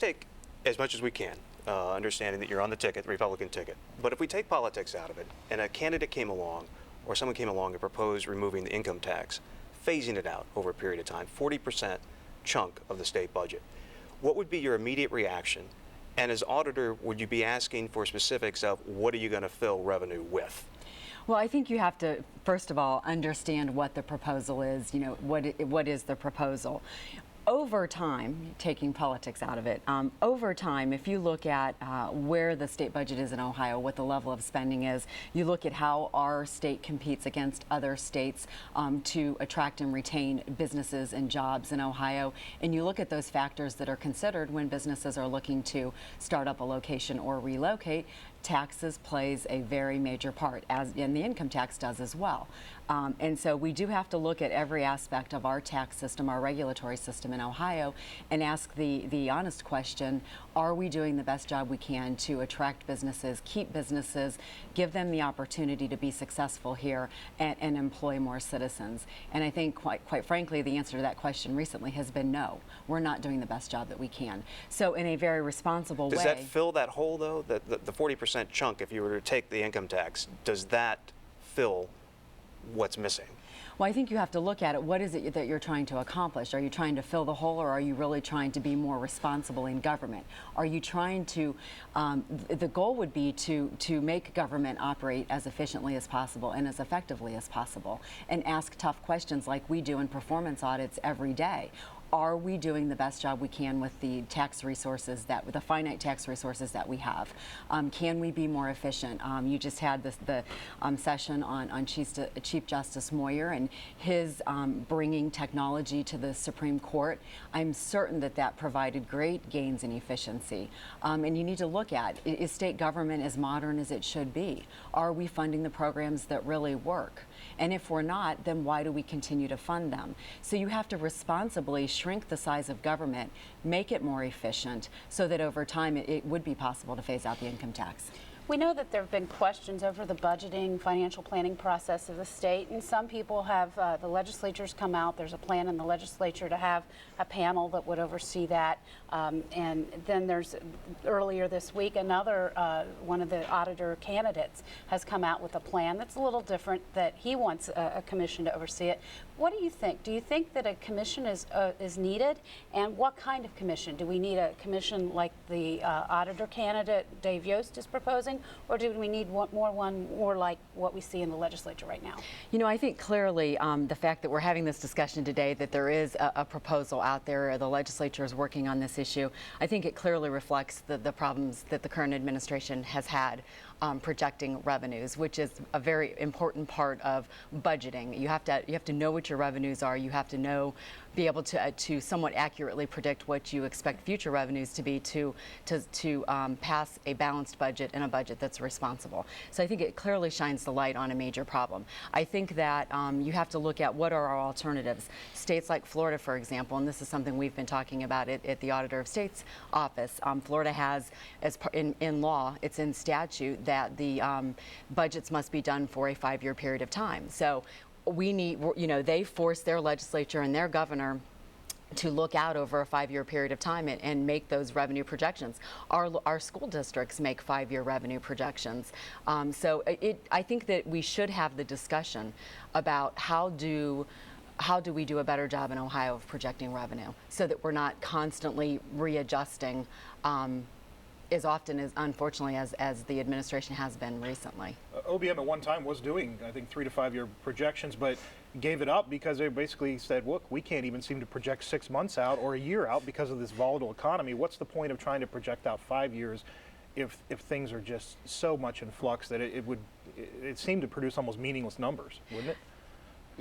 take, as much as we can, understanding that you're on the ticket, the Republican ticket, but if we take politics out of it, and a candidate came along, or someone came along and proposed removing the income tax, phasing it out over a period of time, 40% chunk of the state budget, what would be your immediate reaction? And as auditor, would you be asking for specifics of what are you going to fill revenue with? Well, I think you have to, first of all, understand what the proposal is. You know, what is the proposal? Over time, taking politics out of it, over time, if you look at where the state budget is in Ohio, what the level of spending is, you look at how our state competes against other states to attract and retain businesses and jobs in Ohio, and you look at those factors that are considered when businesses are looking to start up a location or relocate, taxes plays a very major part, and the income tax does as well. And so we do have to look at every aspect of our tax system, our regulatory system in Ohio, and ask the honest question, are we doing the best job we can to attract businesses, keep businesses, give them the opportunity to be successful here and employ more citizens? And I think, quite frankly, the answer to that question recently has been no. We're not doing the best job that we can. So in a very responsible way. Does that fill that hole, though, the 40% chunk, if you were to take the income tax, does that fill what's missing? Well, I think you have to look at it. What is it that you're trying to accomplish? Are you trying to fill the hole, or are you really trying to be more responsible in government? Are you trying to, the goal would be to make government operate as efficiently as possible and as effectively as possible, and ask tough questions like we do in performance audits every day. Are we doing the best job we can with the tax resources, the finite tax resources that we have? Can we be more efficient? You just had the session on Chief Justice Moyer and his bringing technology to the Supreme Court. I'm certain that provided great gains in efficiency. And you need to look at, is state government as modern as it should be? Are we funding the programs that really work? And if we're not, then why do we continue to fund them? So you have to responsibly shrink the size of government, make it more efficient, so that over time it would be possible to phase out the income tax. We know that there have been questions over the budgeting, financial planning process of the state, and some people have, the legislatures come out, there's a plan in the legislature to have a panel that would oversee that, and then there's, earlier this week, another, one of the auditor candidates has come out with a plan that's a little different, that he wants a commission to oversee it. What do you think? Do you think that a commission is needed, and what kind of commission? Do we need a commission like the auditor candidate Dave Yost is proposing, or do we need one more like what we see in the legislature right now? You know, I think clearly the fact that we're having this discussion today, that there is a proposal out there, the legislature is working on this issue, I think it clearly reflects the problems that the current administration has had projecting revenues, which is a very important part of budgeting. You have to know what your revenues are. You have to be able to somewhat accurately predict what you expect future revenues to be to pass a balanced budget and a budget that's responsible. So I think it clearly shines the light on a major problem. I think that you have to look at what are our alternatives. States like Florida, for example, and this is something we've been talking about at the Auditor of State's office. Florida has, in law, it's in statute that the budgets must be done for a 5-year period of time. So we need, they force their legislature and their governor to look out over a 5-year period of time and make those revenue projections. Our school districts make 5-year revenue projections. So I think that we should have the discussion about how do we do a better job in Ohio of projecting revenue, so that we're not constantly readjusting as often as, unfortunately, as the administration has been recently. OBM at one time was doing, I think, 3 to 5 year projections, but gave it up because they basically said, look, we can't even seem to project 6 months out or a year out because of this volatile economy. What's the point of trying to project out 5 years if things are just so much in flux that it seemed to produce almost meaningless numbers, wouldn't it?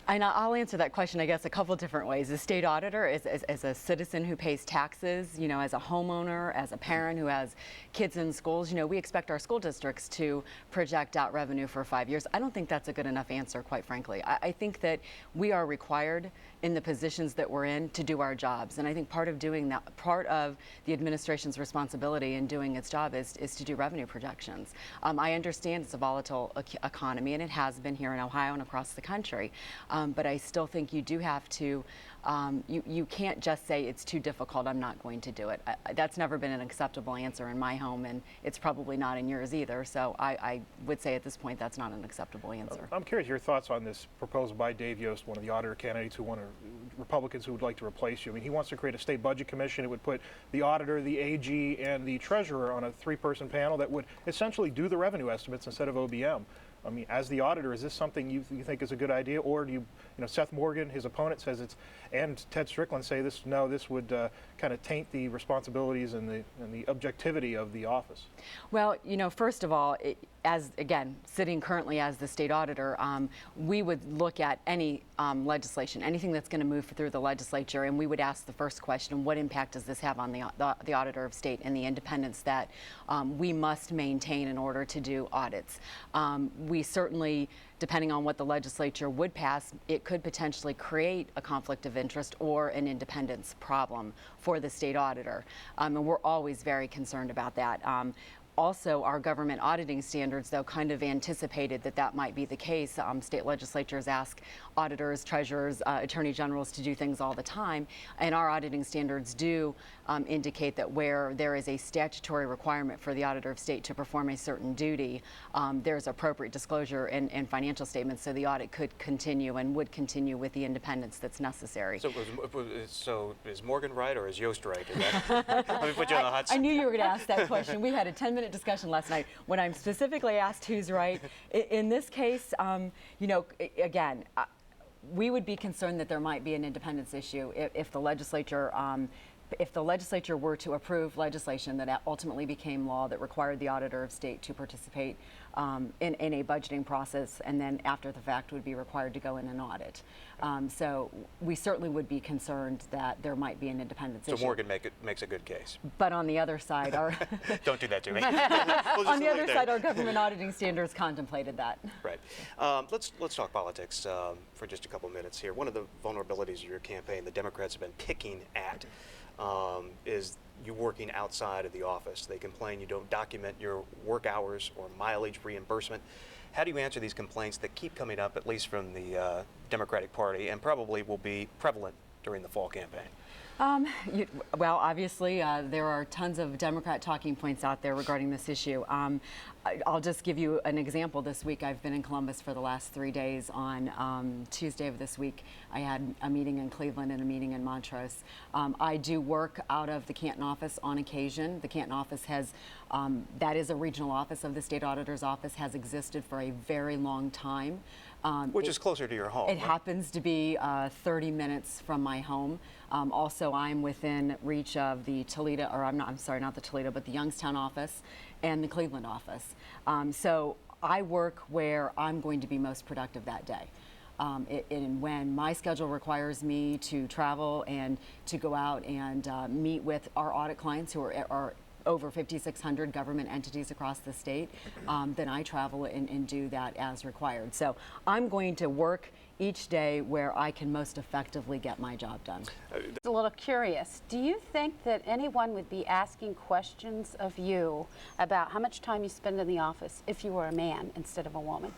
And I'll answer that question, I guess, a couple different ways. The state auditor, as a citizen who pays taxes, as a homeowner, as a parent who has kids in schools, we expect our school districts to project out revenue for 5 years. I don't think that's a good enough answer, quite frankly. I think that we are required in the positions that we're in to do our jobs. And I think part of doing that, part of the administration's responsibility in doing its job is to do revenue projections. I understand it's a volatile economy, and it has been here in Ohio and across the country. But I still think you do have to, you can't just say it's too difficult, I'm not going to do it. That's never been an acceptable answer in my home, and it's probably not in yours either. So I would say at this point that's not an acceptable answer. I'm curious your thoughts on this proposal by Dave Yost, one of the auditor candidates Republicans who would like to replace you. I mean, he wants to create a state budget commission. It would put the auditor, the AG, and the treasurer on a 3-person panel that would essentially do the revenue estimates instead of OBM. I mean, as the auditor, is this something you think is a good idea, or do you know, Seth Morgan, his opponent, says it's, and Ted Strickland say this, no, this would kind of taint the responsibilities and the objectivity of the office? Well, you know, first of all, as again, sitting currently as the state auditor, we would look at any legislation, anything that's going to move through the legislature, and we would ask the first question: what impact does this have on the auditor of state and the independence that we must maintain in order to do audits? We certainly, depending on what the legislature would pass, it could potentially create a conflict of interest or an independence problem for the state auditor, and we're always very concerned about that. Also, our government auditing standards, though, kind of anticipated that that might be the case. State legislatures ask auditors, treasurers, attorney generals to do things all the time, and our auditing standards do indicate that where there is a statutory requirement for the auditor of state to perform a certain duty, there's appropriate disclosure and financial statements, so the audit could continue and would continue with the independence that's necessary. So is Morgan right or is Yost right? Let me put you on the hot seat. I knew you were going to ask that question. We had a 10-minute discussion last night when I'm specifically asked who's right. In this case, you know, again, we would be concerned that there might be an independence issue if the legislature were to approve legislation that ultimately became law that required the auditor of state to participate in a budgeting process, and then after the fact would be required to go in and audit. So we certainly would be concerned that there might be an independence issue. So Morgan makes a good case. But on the other side, our don't do that to me. on the other side, our government auditing standards contemplated that. Right. Let's talk politics for just a couple minutes here. One of the vulnerabilities of your campaign, the Democrats have been picking at, is you working outside of the office. They complain you don't document your work hours or mileage reimbursement. How do you answer these complaints that keep coming up, at least from the Democratic Party, and probably will be prevalent during the fall campaign? Well, obviously, there are tons of Democrat talking points out there regarding this issue. I'll just give you an example. This week, I've been in Columbus for the last 3 days. On Tuesday of this week, I had a meeting in Cleveland and a meeting in Montrose. I do work out of the Canton office on occasion. The Canton office has, that is a regional office of the state auditor's office, has existed for a very long time. Which is closer to your home. It happens to be 30 minutes from my home. Also, I'm within reach of the Toledo, or I'm sorry, not the Toledo, but the Youngstown office and the Cleveland office. So I work where I'm going to be most productive that day. And when my schedule requires me to travel and to go out and meet with our audit clients who are over 5,600 government entities across the state, then I travel and do that as required. So I'm going to work each day where I can most effectively get my job done. A little curious, do you think that anyone would be asking questions of you about how much time you spend in the office if you were a man instead of a woman?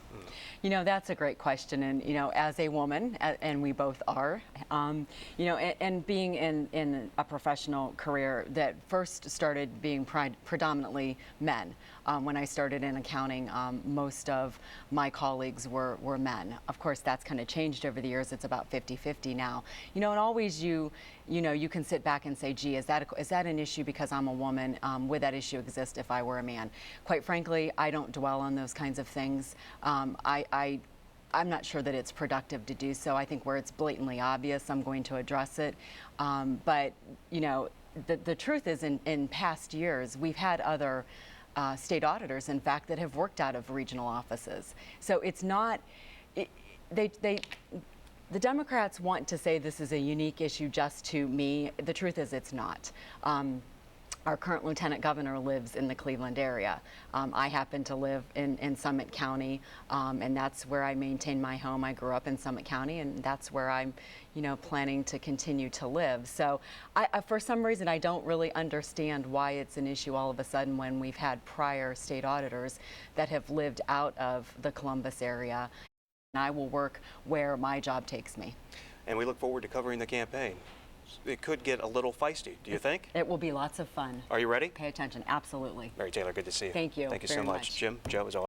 You know, that's a great question. And, you know, as a woman, and we both are, you know, and being in a professional career that first started being predominantly men. When I started in accounting, most of my colleagues were men. Of course, that's kind of changed over the years. It's about 50-50 now. You know, and always you know, you can sit back and say, gee, is that an issue because I'm a woman? Would that issue exist if I were a man? Quite frankly, I don't dwell on those kinds of things. I'm not sure that it's productive to do so. I think where it's blatantly obvious, I'm going to address it. But, you know, the truth is in past years, we've had other state auditors, in fact, that have worked out of regional offices. So it's not, the Democrats want to say this is a unique issue just to me. The truth is it's not. Our current lieutenant governor lives in the Cleveland area. I happen to live in Summit County, and that's where I maintain my home. I grew up in Summit County, and that's where I'm, you know, planning to continue to live. So for some reason, I don't really understand why it's an issue all of a sudden when we've had prior state auditors that have lived out of the Columbus area. I will work where my job takes me. And we look forward to covering the campaign. It could get a little feisty, do you think? It will be lots of fun. Are you ready? Pay attention, absolutely. Mary Taylor, good to see you. Thank you Thank you so very much. much. Jim, Joe, as always.